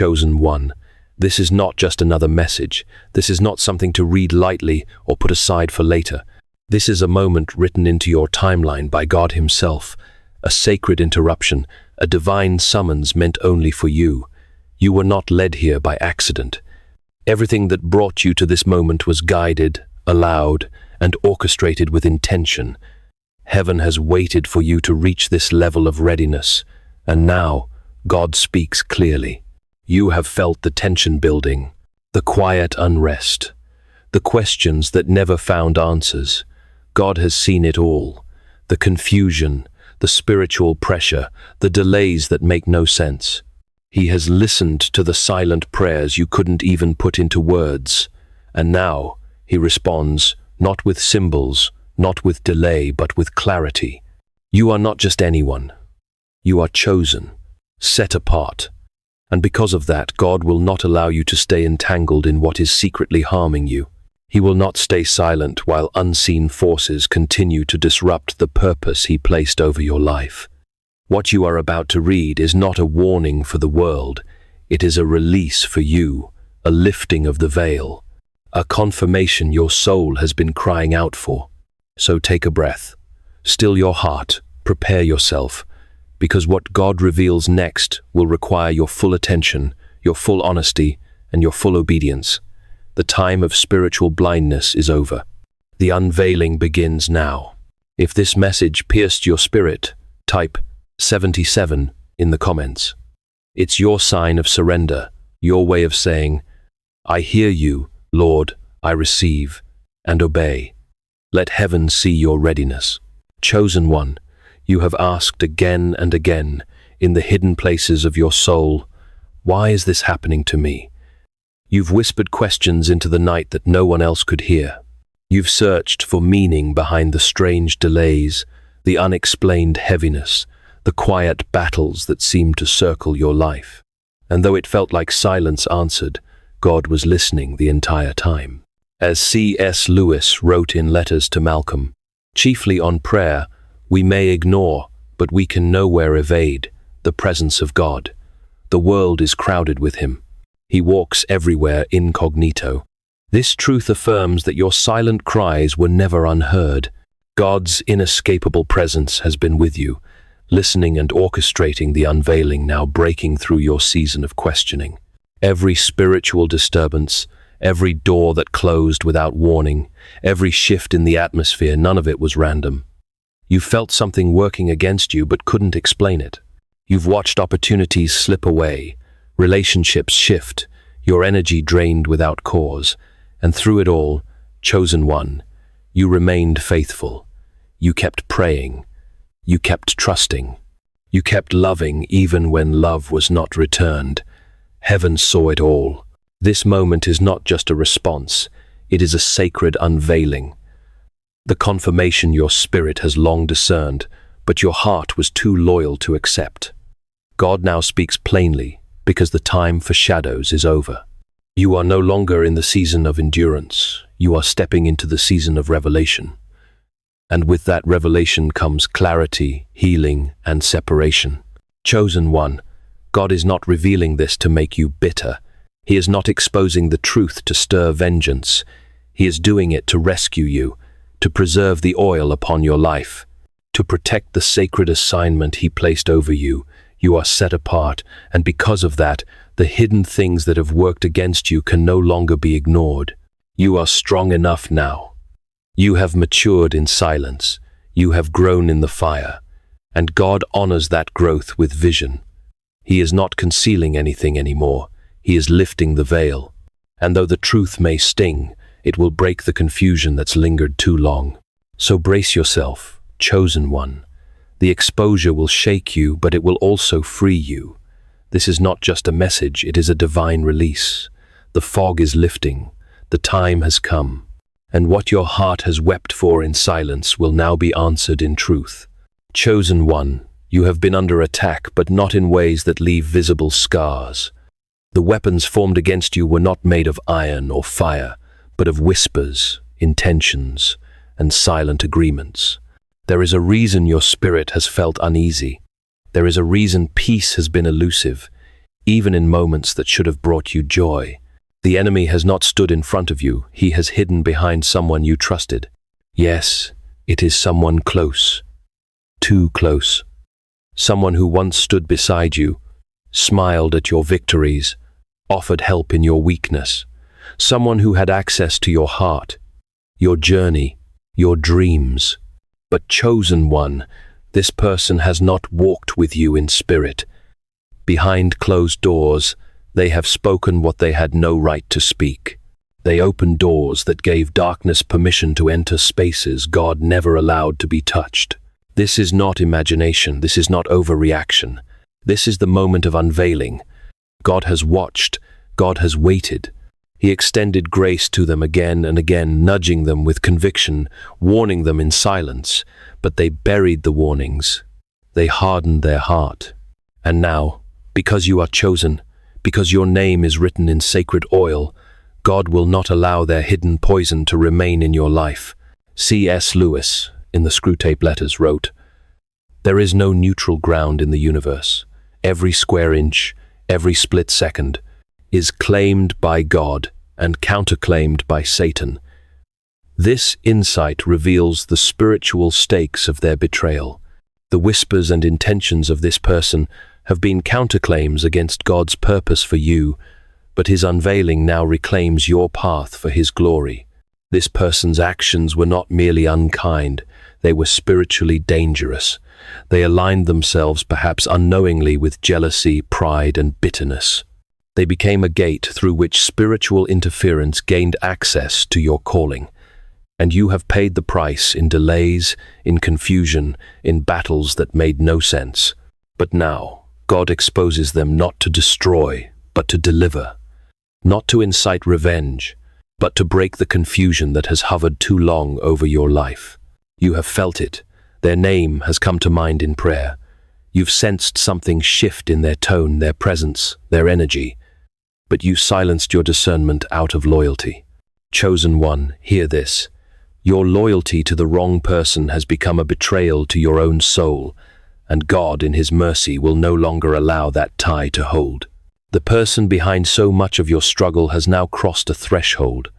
chosen one. This is not just another message. This is not something to read lightly or put aside for later. This is a moment written into your timeline by God Himself, a sacred interruption, a divine summons meant only for you. You were not led here by accident. Everything that brought you to this moment was guided, allowed, and orchestrated with intention. Heaven has waited for you to reach this level of readiness, and now God speaks clearly. You have felt the tension building, the quiet unrest, the questions that never found answers. God has seen it all, the confusion, the spiritual pressure, the delays that make no sense. He has listened to the silent prayers you couldn't even put into words, and now He responds, not with symbols, not with delay, but with clarity. You are not just anyone. You are chosen, set apart. And because of that, God will not allow you to stay entangled in what is secretly harming you. He will not stay silent while unseen forces continue to disrupt the purpose He placed over your life. What you are about to read is not a warning for the world. It is a release for you, a lifting of the veil, a confirmation your soul has been crying out for. So take a breath, still your heart, prepare yourself, because what God reveals next will require your full attention, your full honesty, and your full obedience. The time of spiritual blindness is over. The unveiling begins now. If this message pierced your spirit, type 77 in the comments. It's your sign of surrender, your way of saying, I hear you, Lord, I receive, and obey. Let heaven see your readiness. Chosen one, you have asked again and again, in the hidden places of your soul, why is this happening to me? You've whispered questions into the night that no one else could hear. You've searched for meaning behind the strange delays, the unexplained heaviness, the quiet battles that seemed to circle your life. And though it felt like silence answered, God was listening the entire time. As C.S. Lewis wrote in Letters to Malcolm, chiefly on prayer, we may ignore, but we can nowhere evade, the presence of God. The world is crowded with Him. He walks everywhere incognito. This truth affirms that your silent cries were never unheard. God's inescapable presence has been with you, listening and orchestrating the unveiling now breaking through your season of questioning. Every spiritual disturbance, every door that closed without warning, every shift in the atmosphere, none of it was random. You felt something working against you but couldn't explain it. You've watched opportunities slip away, relationships shift, your energy drained without cause, and through it all, chosen one, you remained faithful. You kept praying. You kept trusting. You kept loving even when love was not returned. Heaven saw it all. This moment is not just a response, it is a sacred unveiling. The confirmation your spirit has long discerned, but your heart was too loyal to accept. God now speaks plainly, because the time for shadows is over. You are no longer in the season of endurance. You are stepping into the season of revelation. And with that revelation comes clarity, healing, and separation. Chosen one, God is not revealing this to make you bitter. He is not exposing the truth to stir vengeance. He is doing it to rescue you, to preserve the oil upon your life, to protect the sacred assignment He placed over you. You are set apart, and because of that, the hidden things that have worked against you can no longer be ignored. You are strong enough now. You have matured in silence. You have grown in the fire, and God honors that growth with vision. He is not concealing anything anymore. He is lifting the veil. And though the truth may sting, it will break the confusion that's lingered too long. So brace yourself, chosen one. The exposure will shake you, but it will also free you. This is not just a message, it is a divine release. The fog is lifting. The time has come. And what your heart has wept for in silence will now be answered in truth. Chosen one, you have been under attack, but not in ways that leave visible scars. The weapons formed against you were not made of iron or fire, but of whispers, intentions, and silent agreements. There is a reason your spirit has felt uneasy. There is a reason peace has been elusive. even in moments that should have brought you joy. The enemy has not stood in front of you, he has hidden behind someone you trusted. Yes, it is someone close, too close. Someone who once stood beside you, smiled at your victories, offered help in your weakness. Someone who had access to your heart, your journey, your dreams. But chosen one, this person has not walked with you in spirit. Behind closed doors, they have spoken what they had no right to speak. They opened doors that gave darkness permission to enter spaces God never allowed to be touched. This is not imagination, this is not overreaction. This is the moment of unveiling. God has watched, God has waited. He extended grace to them again and again, nudging them with conviction, warning them in silence, but they buried the warnings. They hardened their heart. And now, because you are chosen, because your name is written in sacred oil, God will not allow their hidden poison to remain in your life. C.S. Lewis, in the Screwtape Letters, wrote, "There is no neutral ground in the universe. Every square inch, every split second, is claimed by God and counterclaimed by Satan." This insight reveals the spiritual stakes of their betrayal. The whispers and intentions of this person have been counterclaims against God's purpose for you, but his unveiling now reclaims your path for his glory. This person's actions were not merely unkind, they were spiritually dangerous. They aligned themselves perhaps unknowingly with jealousy, pride, and bitterness. They became a gate through which spiritual interference gained access to your calling. And you have paid the price in delays, in confusion, in battles that made no sense. But now, God exposes them not to destroy, but to deliver. Not to incite revenge, but to break the confusion that has hovered too long over your life. You have felt it. Their name has come to mind in prayer. You've sensed something shift in their tone, their presence, their energy. But you silenced your discernment out of loyalty. Chosen one, hear this. Your loyalty to the wrong person has become a betrayal to your own soul, and God, in his mercy, will no longer allow that tie to hold. The person behind so much of your struggle has now crossed a threshold.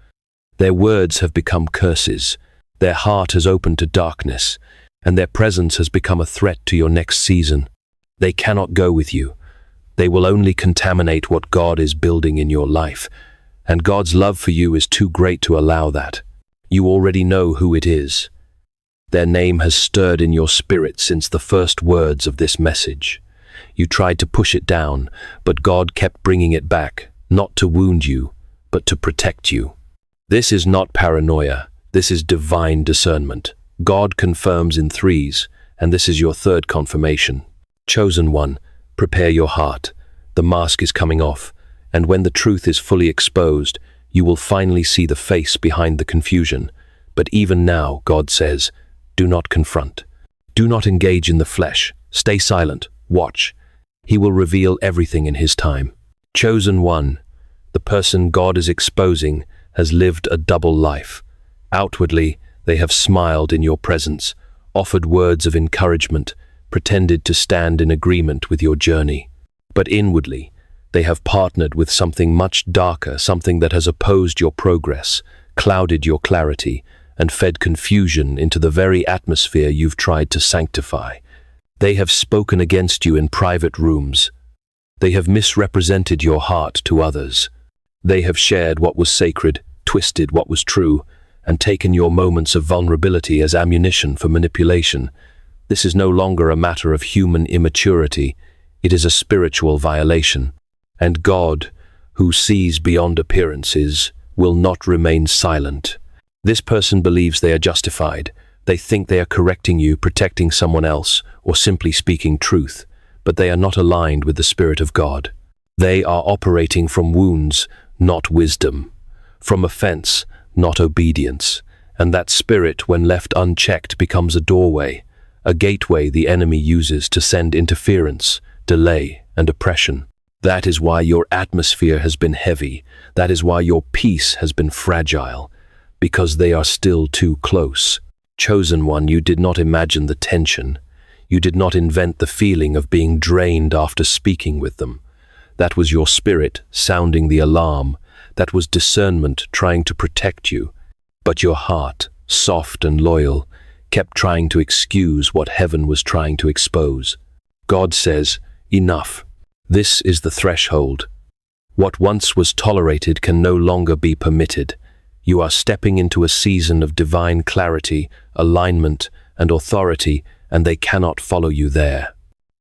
Their words have become curses, their heart has opened to darkness, and their presence has become a threat to your next season. They cannot go with you. They will only contaminate what God is building in your life, and God's love for you is too great to allow that. You already know who it is. Their name has stirred in your spirit since the first words of this message. You tried to push it down, but God kept bringing it back, not to wound you, but to protect you. This is not paranoia, this is divine discernment. God confirms in threes, and this is your third confirmation. Chosen one, prepare your heart. The mask is coming off, and when the truth is fully exposed, you will finally see the face behind the confusion. But even now, God says, do not confront. Do not engage in the flesh. Stay silent. Watch. He will reveal everything in his time. Chosen one, the person God is exposing, has lived a double life. Outwardly, they have smiled in your presence, offered words of encouragement, pretended to stand in agreement with your journey. But inwardly, they have partnered with something much darker, something that has opposed your progress, clouded your clarity, and fed confusion into the very atmosphere you've tried to sanctify. They have spoken against you in private rooms. They have misrepresented your heart to others. They have shared what was sacred, twisted what was true, and taken your moments of vulnerability as ammunition for manipulation. This is no longer a matter of human immaturity. It is a spiritual violation. And God, who sees beyond appearances, will not remain silent. This person believes they are justified. They think they are correcting you, protecting someone else, or simply speaking truth, but they are not aligned with the Spirit of God. They are operating from wounds, not wisdom, from offense, not obedience, and that spirit, when left unchecked, becomes a doorway, a gateway the enemy uses to send interference, delay, and oppression. That is why your atmosphere has been heavy. That is why your peace has been fragile, because they are still too close. Chosen one, you did not imagine the tension. You did not invent the feeling of being drained after speaking with them. That was your spirit sounding the alarm. That was discernment trying to protect you. But your heart, soft and loyal, kept trying to excuse what heaven was trying to expose. God says, enough. This is the threshold. What once was tolerated can no longer be permitted. You are stepping into a season of divine clarity, alignment, and authority, and they cannot follow you there.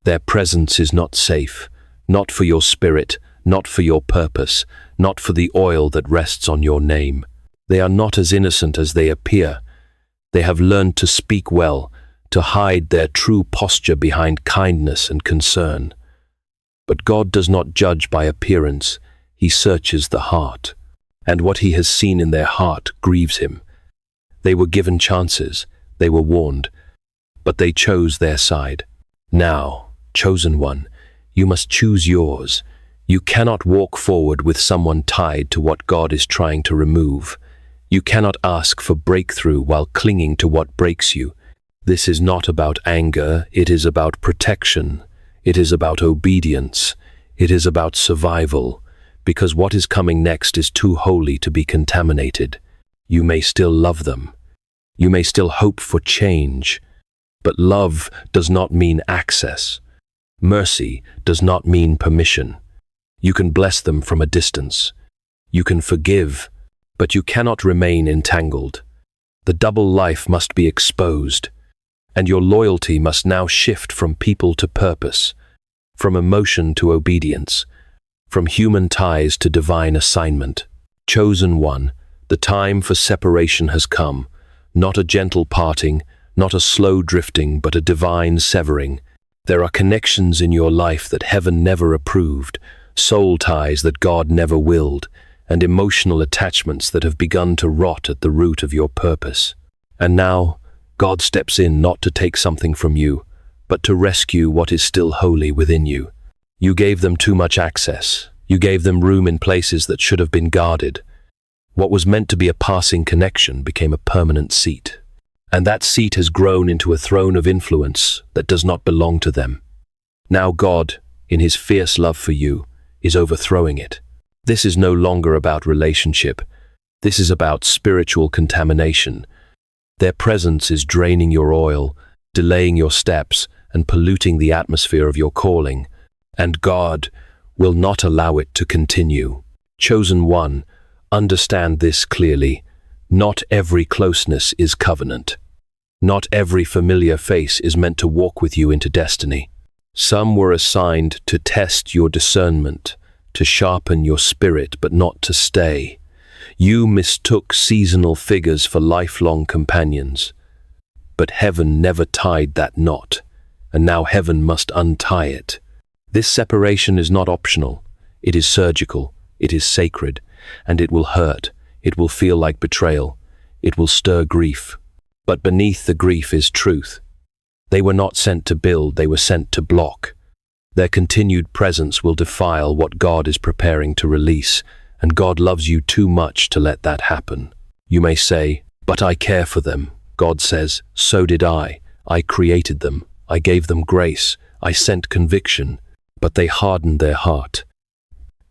Their presence is not safe, not for your spirit, not for your purpose, not for the oil that rests on your name. They are not as innocent as they appear. They have learned to speak well, to hide their true posture behind kindness and concern. But God does not judge by appearance, He searches the heart. And what He has seen in their heart grieves Him. They were given chances, they were warned, but they chose their side. Now, chosen one, you must choose yours. You cannot walk forward with someone tied to what God is trying to remove. You cannot ask for breakthrough while clinging to what breaks you. This is not about anger, it is about protection. It is about obedience. It is about survival, because what is coming next is too holy to be contaminated. You may still love them. You may still hope for change. But love does not mean access. Mercy does not mean permission. You can bless them from a distance. You can forgive, but you cannot remain entangled. The double life must be exposed, and your loyalty must now shift from people to purpose, from emotion to obedience, from human ties to divine assignment. Chosen one, the time for separation has come, not a gentle parting, not a slow drifting, but a divine severing. There are connections in your life that heaven never approved, soul ties that God never willed, and emotional attachments that have begun to rot at the root of your purpose. And now, God steps in not to take something from you, but to rescue what is still holy within you. You gave them too much access. You gave them room in places that should have been guarded. What was meant to be a passing connection became a permanent seat. And that seat has grown into a throne of influence that does not belong to them. Now God, in His fierce love for you, is overthrowing it. This is no longer about relationship. This is about spiritual contamination. Their presence is draining your oil, delaying your steps, and polluting the atmosphere of your calling. And God will not allow it to continue. Chosen one, understand this clearly. Not every closeness is covenant. Not every familiar face is meant to walk with you into destiny. Some were assigned to test your discernment, to sharpen your spirit, but not to stay. You mistook seasonal figures for lifelong companions. But heaven never tied that knot, and now heaven must untie it. This separation is not optional. It is surgical, it is sacred, and it will hurt. It will feel like betrayal. It will stir grief. But beneath the grief is truth. They were not sent to build, they were sent to block. Their continued presence will defile what God is preparing to release, and God loves you too much to let that happen. You may say, "But I care for them." God says, "So did I. I created them. I gave them grace. I sent conviction. But they hardened their heart.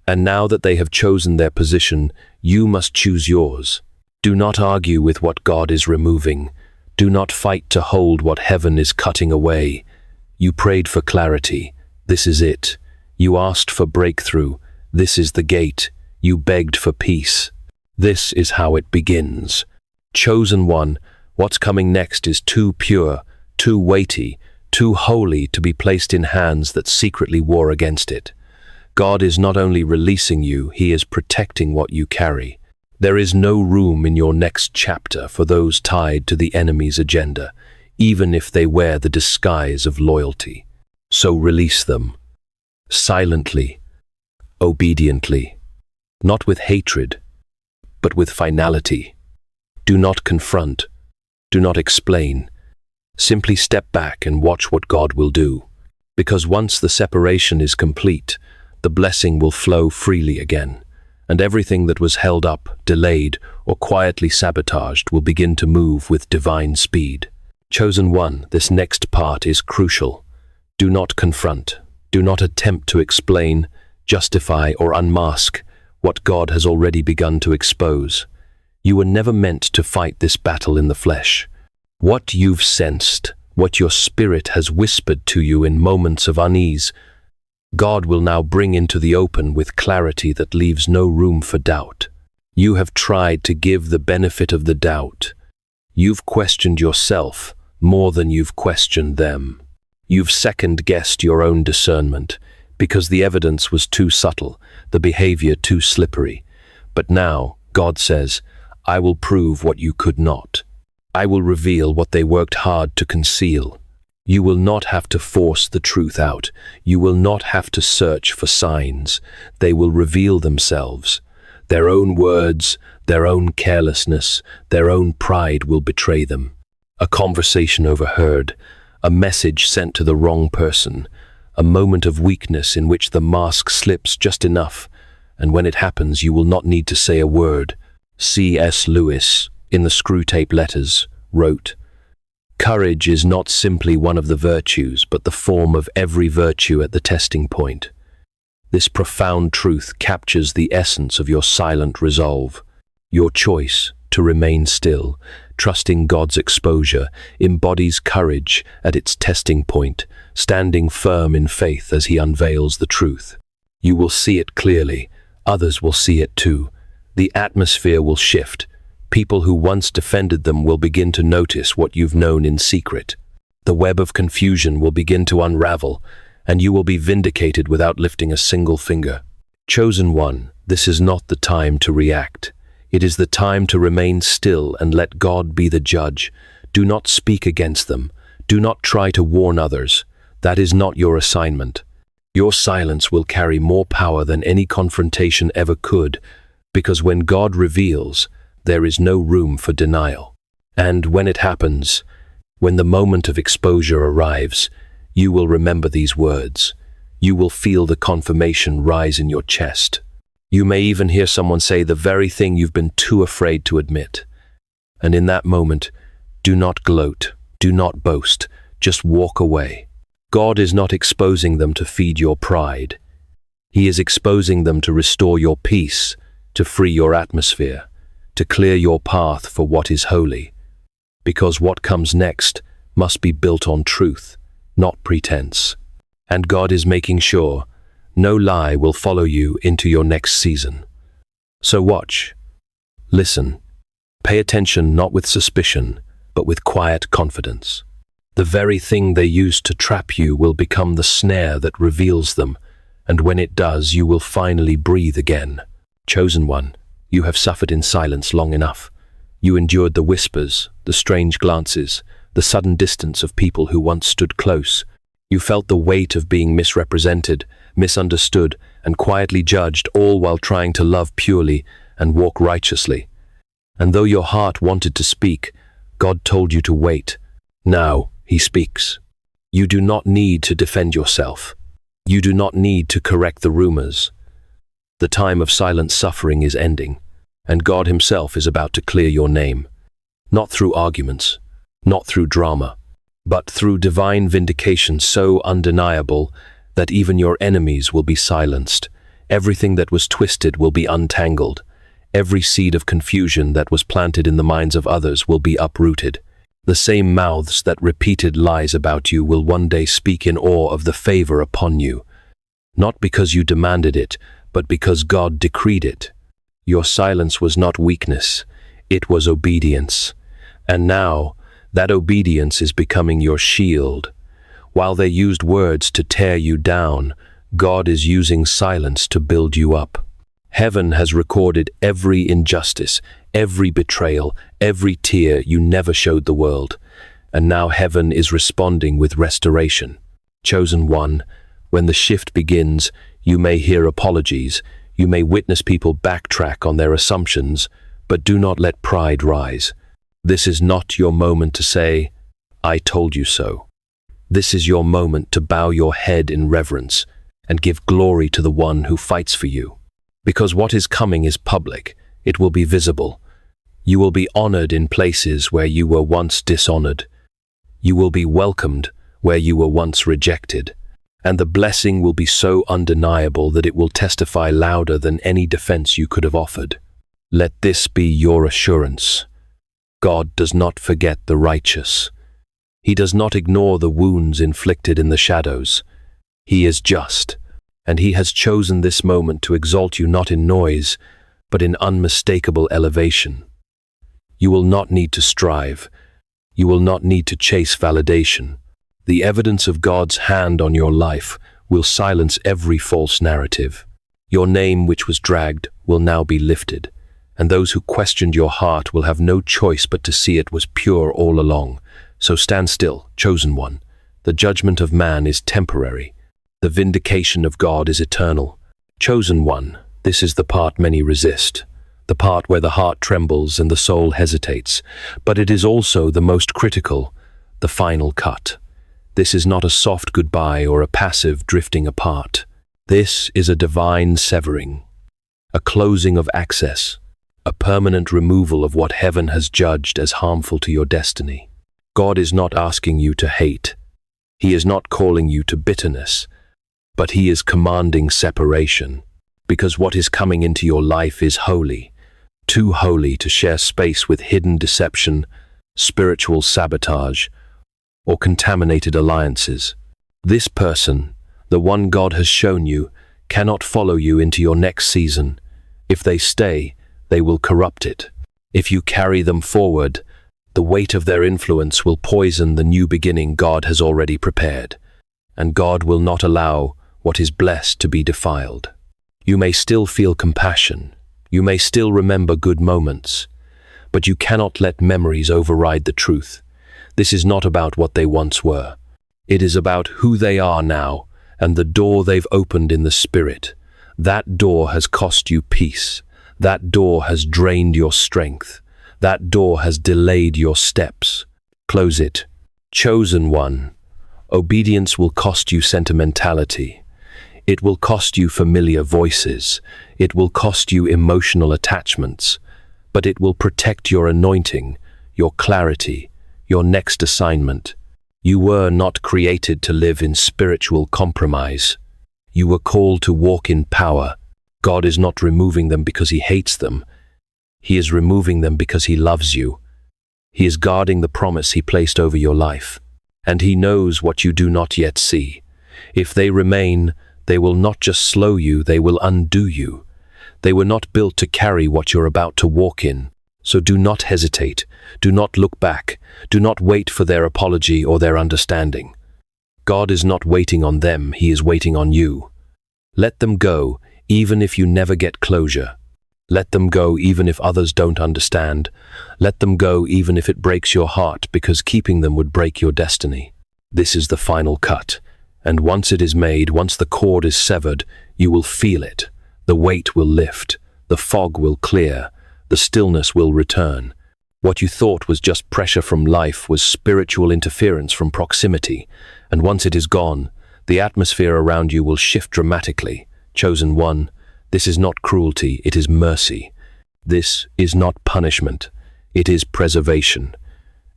And now that they have chosen their position, you must choose yours. Do not argue with what God is removing. Do not fight to hold what heaven is cutting away. You prayed for clarity. This is it. You asked for breakthrough. This is the gate. You begged for peace. This is how it begins. Chosen one, what's coming next is too pure, too weighty, too holy to be placed in hands that secretly war against it. God is not only releasing you, He is protecting what you carry. There is no room in your next chapter for those tied to the enemy's agenda, even if they wear the disguise of loyalty. So release them. Silently, obediently, not with hatred, but with finality. Do not confront. Do not explain. Simply step back and watch what God will do. Because once the separation is complete, the blessing will flow freely again, and everything that was held up, delayed, or quietly sabotaged will begin to move with divine speed. Chosen one, this next part is crucial. Do not confront. Do not attempt to explain. justify, or unmask what God has already begun to expose. You were never meant to fight this battle in the flesh. What you've sensed, what your spirit has whispered to you in moments of unease, God will now bring into the open with clarity that leaves no room for doubt. You have tried to give the benefit of the doubt. You've questioned yourself more than you've questioned them. You've second-guessed your own discernment because the evidence was too subtle, the behavior too slippery. But now, God says, I will prove what you could not. I will reveal what they worked hard to conceal. You will not have to force the truth out. You will not have to search for signs. They will reveal themselves. Their own words, their own carelessness, their own pride will betray them. A conversation overheard, a message sent to the wrong person, a moment of weakness in which the mask slips just enough, and when it happens you will not need to say a word. C.S. Lewis, in the Screwtape Letters, wrote, "Courage is not simply one of the virtues, but the form of every virtue at the testing point." This profound truth captures the essence of your silent resolve. Your choice to remain still, trusting God's exposure, embodies courage at its testing point, standing firm in faith as He unveils the truth. You will see it clearly. Others will see it too. The atmosphere will shift. People who once defended them will begin to notice what you've known in secret. The web of confusion will begin to unravel, and you will be vindicated without lifting a single finger. Chosen one, this is not the time to react. It is the time to remain still and let God be the judge. Do not speak against them. Do not try to warn others. That is not your assignment. Your silence will carry more power than any confrontation ever could, because when God reveals, there is no room for denial. And when it happens, when the moment of exposure arrives, you will remember these words. You will feel the confirmation rise in your chest. You may even hear someone say the very thing you've been too afraid to admit. And in that moment, do not gloat, do not boast, just walk away. God is not exposing them to feed your pride. He is exposing them to restore your peace, to free your atmosphere, to clear your path for what is holy. Because what comes next must be built on truth, not pretense. And God is making sure no lie will follow you into your next season. So watch, listen, pay attention not with suspicion, but with quiet confidence. The very thing they used to trap you will become the snare that reveals them, and when it does, you will finally breathe again. Chosen one, you have suffered in silence long enough. You endured the whispers, the strange glances, the sudden distance of people who once stood close. You felt the weight of being misrepresented, misunderstood, and quietly judged, all while trying to love purely and walk righteously. And though your heart wanted to speak, God told you to wait. Now He speaks. You do not need to defend yourself. You do not need to correct the rumors. The time of silent suffering is ending, and God Himself is about to clear your name. Not through arguments, not through drama, but through divine vindication so undeniable that even your enemies will be silenced. Everything that was twisted will be untangled. Every seed of confusion that was planted in the minds of others will be uprooted. The same mouths that repeated lies about you will one day speak in awe of the favor upon you. Not because you demanded it, but because God decreed it. Your silence was not weakness, it was obedience. And now, that obedience is becoming your shield. While they used words to tear you down, God is using silence to build you up. Heaven has recorded every injustice, every betrayal, every tear you never showed the world. And now heaven is responding with restoration. Chosen one, when the shift begins, you may hear apologies, you may witness people backtrack on their assumptions, but do not let pride rise. This is not your moment to say, "I told you so." This is your moment to bow your head in reverence and give glory to the one who fights for you. Because what is coming is public, it will be visible. You will be honored in places where you were once dishonored. You will be welcomed where you were once rejected. And the blessing will be so undeniable that it will testify louder than any defense you could have offered. Let this be your assurance. God does not forget the righteous. He does not ignore the wounds inflicted in the shadows. He is just, and he has chosen this moment to exalt you not in noise, but in unmistakable elevation. You will not need to strive. You will not need to chase validation. The evidence of God's hand on your life will silence every false narrative. Your name, which was dragged, will now be lifted, and those who questioned your heart will have no choice but to see it was pure all along. So stand still, chosen one. The judgment of man is temporary. The vindication of God is eternal. Chosen one, this is the part many resist, the part where the heart trembles and the soul hesitates, but it is also the most critical, the final cut. This is not a soft goodbye or a passive drifting apart. This is a divine severing, a closing of access, a permanent removal of what heaven has judged as harmful to your destiny. God is not asking you to hate. He is not calling you to bitterness, but he is commanding separation, because what is coming into your life is holy, too holy to share space with hidden deception, spiritual sabotage, or contaminated alliances. This person, the one God has shown you, cannot follow you into your next season. If they stay, they will corrupt it. If you carry them forward, the weight of their influence will poison the new beginning God has already prepared, and God will not allow what is blessed to be defiled. You may still feel compassion, you may still remember good moments, but you cannot let memories override the truth. This is not about what they once were. It is about who they are now and the door they've opened in the spirit. That door has cost you peace. That door has drained your strength. That door has delayed your steps. Close it. Chosen one. Obedience will cost you sentimentality. It will cost you familiar voices. It will cost you emotional attachments. But it will protect your anointing, your clarity, your next assignment. You were not created to live in spiritual compromise. You were called to walk in power. God is not removing them because he hates them. He is removing them because he loves you. He is guarding the promise he placed over your life. And he knows what you do not yet see. If they remain, they will not just slow you, they will undo you. They were not built to carry what you're about to walk in. So do not hesitate. Do not look back. Do not wait for their apology or their understanding. God is not waiting on them, he is waiting on you. Let them go, even if you never get closure. Let them go even if others don't understand. Let them go even if it breaks your heart, because keeping them would break your destiny. This is the final cut. And once it is made, once the cord is severed, you will feel it. The weight will lift. The fog will clear. The stillness will return. What you thought was just pressure from life was spiritual interference from proximity. And once it is gone, the atmosphere around you will shift dramatically. Chosen one, this is not cruelty, it is mercy. This is not punishment, it is preservation.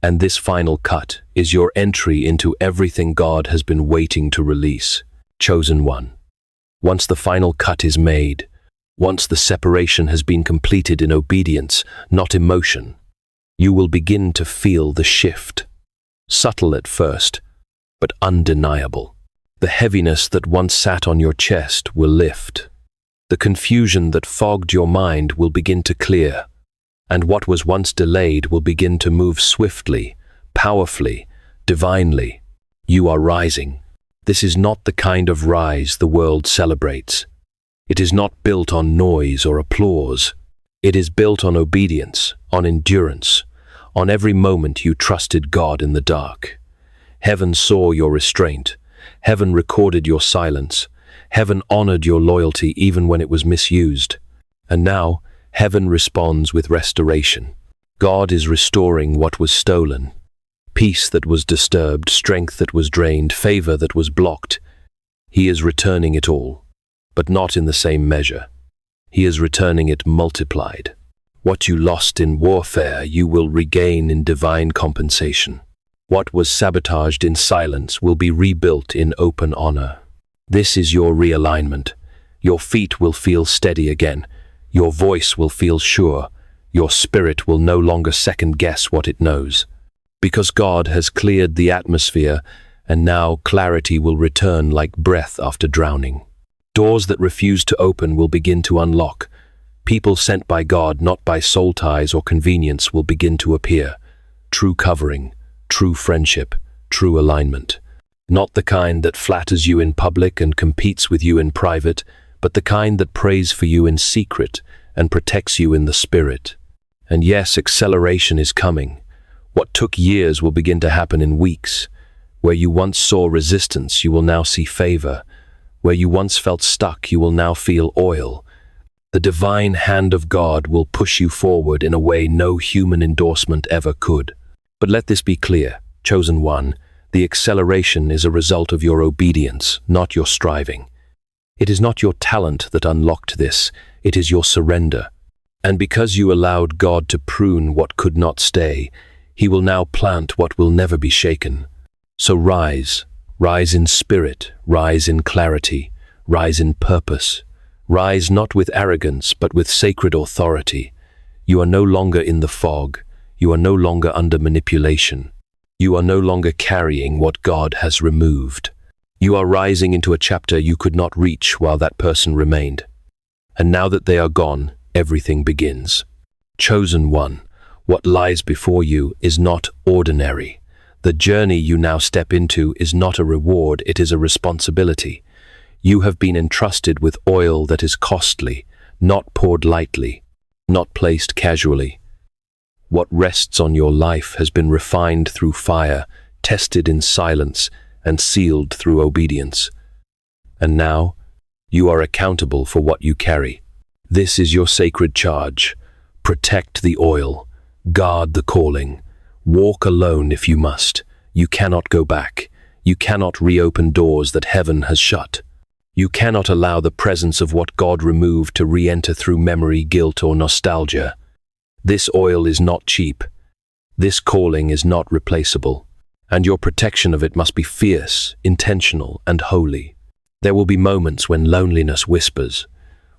And this final cut is your entry into everything God has been waiting to release. Chosen one. Once the final cut is made, once the separation has been completed in obedience, not emotion, you will begin to feel the shift. Subtle at first, but undeniable. The heaviness that once sat on your chest will lift. The confusion that fogged your mind will begin to clear, and what was once delayed will begin to move swiftly, powerfully, divinely. You are rising. This is not the kind of rise the world celebrates. It is not built on noise or applause. It is built on obedience, on endurance, on every moment you trusted God in the dark. Heaven saw your restraint. Heaven recorded your silence. Heaven honored your loyalty even when it was misused. And now, heaven responds with restoration. God is restoring what was stolen. Peace that was disturbed, strength that was drained, favor that was blocked. He is returning it all, but not in the same measure. He is returning it multiplied. What you lost in warfare, you will regain in divine compensation. What was sabotaged in silence will be rebuilt in open honor. This is your realignment. Your feet will feel steady again. Your voice will feel sure. Your spirit will no longer second-guess what it knows. Because God has cleared the atmosphere, and now clarity will return like breath after drowning. Doors that refuse to open will begin to unlock. People sent by God, not by soul ties or convenience, will begin to appear. True covering, true friendship, true alignment. Not the kind that flatters you in public and competes with you in private, but the kind that prays for you in secret and protects you in the spirit. And yes, acceleration is coming. What took years will begin to happen in weeks. Where you once saw resistance, you will now see favor. Where you once felt stuck, you will now feel oil. The divine hand of God will push you forward in a way no human endorsement ever could. But let this be clear, chosen one, the acceleration is a result of your obedience, not your striving. It is not your talent that unlocked this, it is your surrender. And because you allowed God to prune what could not stay, He will now plant what will never be shaken. So rise in spirit, rise in clarity, rise in purpose. Rise not with arrogance, but with sacred authority. You are no longer in the fog. You are no longer under manipulation. You are no longer carrying what God has removed. You are rising into a chapter you could not reach while that person remained. And now that they are gone, everything begins. Chosen one, what lies before you is not ordinary. The journey you now step into is not a reward, it is a responsibility. You have been entrusted with oil that is costly, not poured lightly, not placed casually. What rests on your life has been refined through fire, tested in silence, and sealed through obedience. And now, you are accountable for what you carry. This is your sacred charge. Protect the oil. Guard the calling. Walk alone if you must. You cannot go back. You cannot reopen doors that heaven has shut. You cannot allow the presence of what God removed to re-enter through memory, guilt, or nostalgia. This oil is not cheap. This calling is not replaceable. And your protection of it must be fierce, intentional, and holy. There will be moments when loneliness whispers,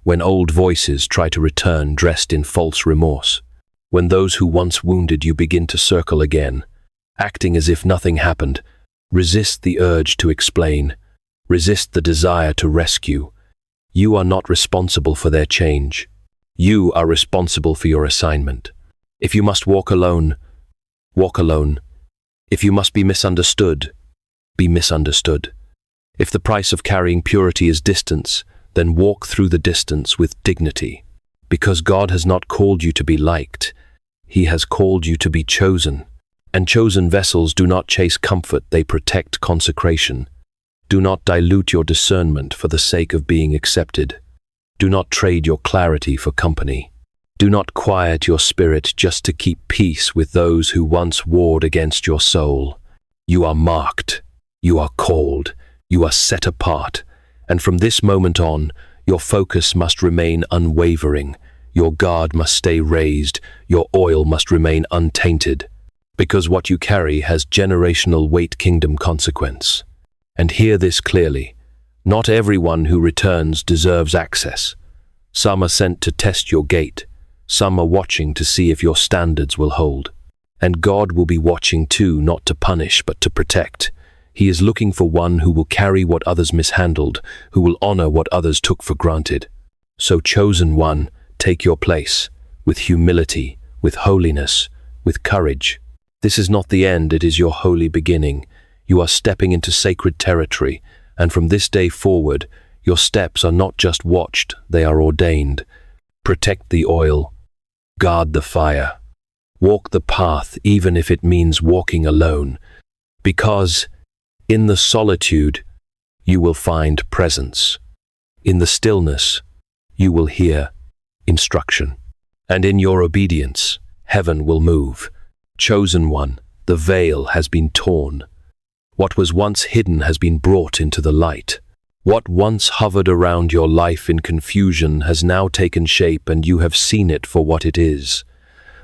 when old voices try to return dressed in false remorse, when those who once wounded you begin to circle again, acting as if nothing happened. Resist the urge to explain. Resist the desire to rescue. You are not responsible for their change. You are responsible for your assignment. If you must walk alone, walk alone. If you must be misunderstood, be misunderstood. If the price of carrying purity is distance, then walk through the distance with dignity. Because God has not called you to be liked. He has called you to be chosen. And chosen vessels do not chase comfort, they protect consecration. Do not dilute your discernment for the sake of being accepted. Do not trade your clarity for company. Do not quiet your spirit just to keep peace with those who once warred against your soul. You are marked. You are called. You are set apart. And from this moment on, your focus must remain unwavering. Your guard must stay raised. Your oil must remain untainted. Because what you carry has generational weight, kingdom consequence. And hear this clearly. Not everyone who returns deserves access. Some are sent to test your gate. Some are watching to see if your standards will hold. And God will be watching too, not to punish, but to protect. He is looking for one who will carry what others mishandled, who will honor what others took for granted. So, chosen one, take your place, with humility, with holiness, with courage. This is not the end, it is your holy beginning. You are stepping into sacred territory, and from this day forward, your steps are not just watched, they are ordained. Protect the oil. Guard the fire. Walk the path, even if it means walking alone. Because in the solitude, you will find presence. In the stillness, you will hear instruction. And in your obedience, heaven will move. Chosen one, the veil has been torn. What was once hidden has been brought into the light. What once hovered around your life in confusion has now taken shape, and you have seen it for what it is.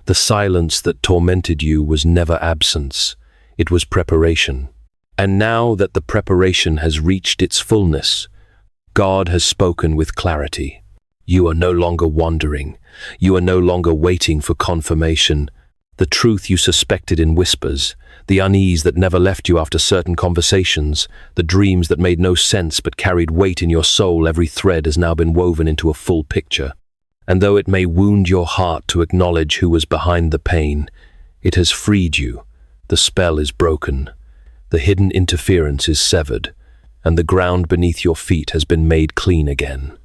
The silence that tormented you was never absence. It was preparation. And now that the preparation has reached its fullness, God has spoken with clarity. You are no longer wandering. You are no longer waiting for confirmation. The truth you suspected in whispers, the unease that never left you after certain conversations, the dreams that made no sense but carried weight in your soul, every thread has now been woven into a full picture. And though it may wound your heart to acknowledge who was behind the pain, it has freed you. The spell is broken. The hidden interference is severed, and the ground beneath your feet has been made clean again.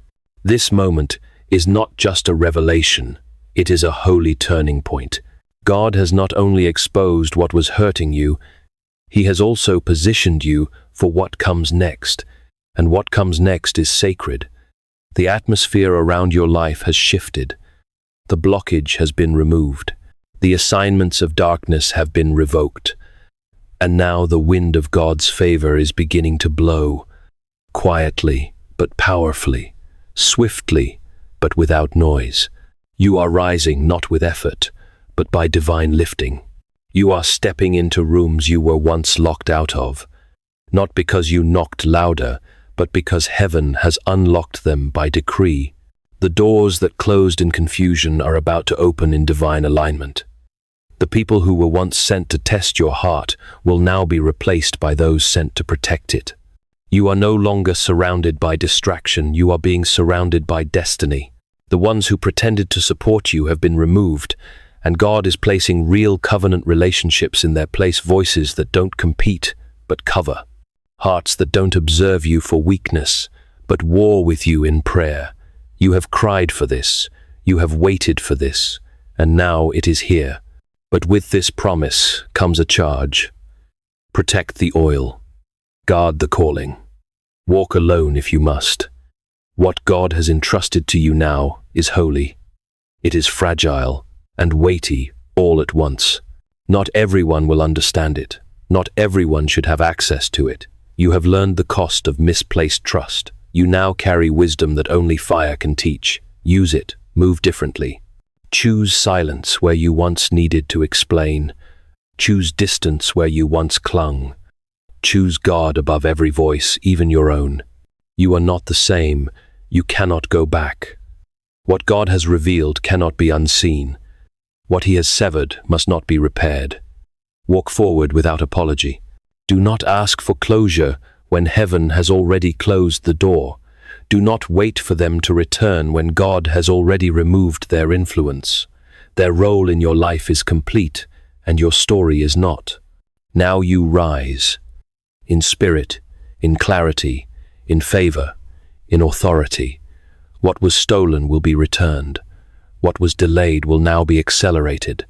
This moment is not just a revelation, it is a holy turning point. God has not only exposed what was hurting you, He has also positioned you for what comes next, and what comes next is sacred. The atmosphere around your life has shifted. The blockage has been removed. The assignments of darkness have been revoked. And now the wind of God's favor is beginning to blow, quietly but powerfully, swiftly but without noise. You are rising not with effort, but by divine lifting. You are stepping into rooms you were once locked out of, not because you knocked louder, but because heaven has unlocked them by decree. The doors that closed in confusion are about to open in divine alignment. The people who were once sent to test your heart will now be replaced by those sent to protect it. You are no longer surrounded by distraction, you are being surrounded by destiny. The ones who pretended to support you have been removed, and God is placing real covenant relationships in their place, voices that don't compete, but cover. Hearts that don't observe you for weakness, but war with you in prayer. You have cried for this, you have waited for this, and now it is here. But with this promise comes a charge. Protect the oil. Guard the calling. Walk alone if you must. What God has entrusted to you now is holy. It is fragile and weighty all at once. Not everyone will understand it. Not everyone should have access to it. You have learned the cost of misplaced trust. You now carry wisdom that only fire can teach. Use it. Move differently. Choose silence where you once needed to explain. Choose distance where you once clung. Choose God above every voice, even your own. You are not the same. You cannot go back. What God has revealed cannot be unseen. What He has severed must not be repaired. Walk forward without apology. Do not ask for closure when heaven has already closed the door. Do not wait for them to return when God has already removed their influence. Their role in your life is complete, and your story is not. Now you rise. In spirit, in clarity, in favor, in authority. What was stolen will be returned. What was delayed will now be accelerated.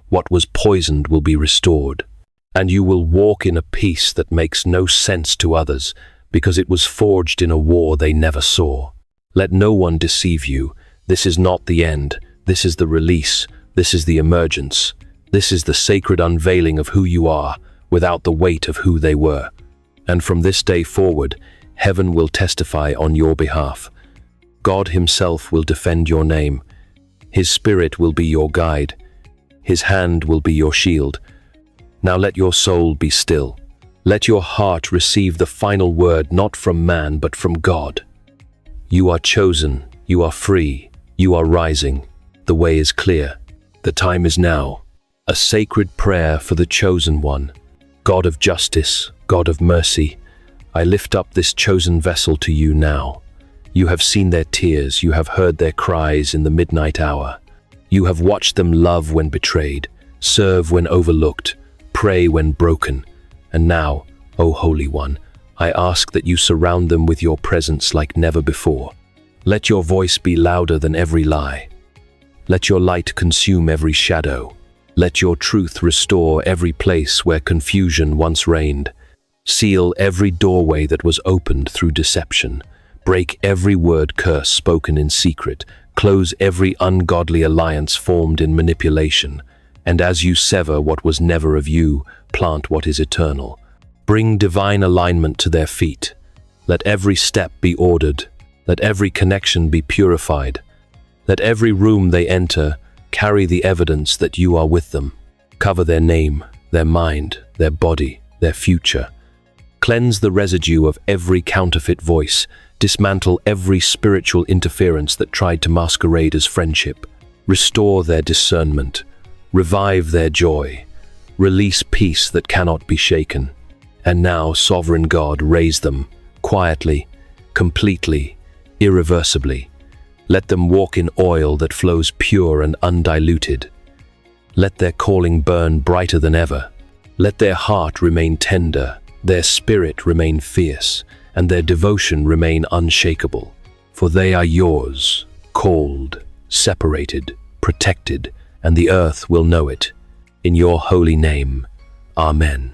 What was poisoned will be restored. And you will walk in a peace that makes no sense to others, because it was forged in a war they never saw. Let no one deceive you. This is not the end. This is the release. This is the emergence. This is the sacred unveiling of who you are, without the weight of who they were. And from this day forward, heaven will testify on your behalf. God Himself will defend your name. His Spirit will be your guide. His hand will be your shield. Now let your soul be still. Let your heart receive the final word, not from man, but from God. You are chosen. You are free. You are rising. The way is clear. The time is now. A sacred prayer for the chosen one. God of justice, God of mercy, I lift up this chosen vessel to you now. You have seen their tears. You have heard their cries in the midnight hour. You have watched them love when betrayed, serve when overlooked, pray when broken. And now, O Holy One, I ask that you surround them with your presence like never before. Let your voice be louder than every lie. Let your light consume every shadow. Let your truth restore every place where confusion once reigned. Seal every doorway that was opened through deception. Break every word curse spoken in secret. Close every ungodly alliance formed in manipulation. And as you sever what was never of you, plant what is eternal. Bring divine alignment to their feet. Let every step be ordered. Let every connection be purified. Let every room they enter carry the evidence that you are with them. Cover their name, their mind, their body, their future. Cleanse the residue of every counterfeit voice. Dismantle every spiritual interference that tried to masquerade as friendship. Restore their discernment. Revive their joy. Release peace that cannot be shaken. And now, Sovereign God, raise them, quietly, completely, irreversibly. Let them walk in oil that flows pure and undiluted. Let their calling burn brighter than ever. Let their heart remain tender, their spirit remain fierce, and their devotion remain unshakable. For they are yours, called, separated, protected, and the earth will know it. In your holy name, Amen.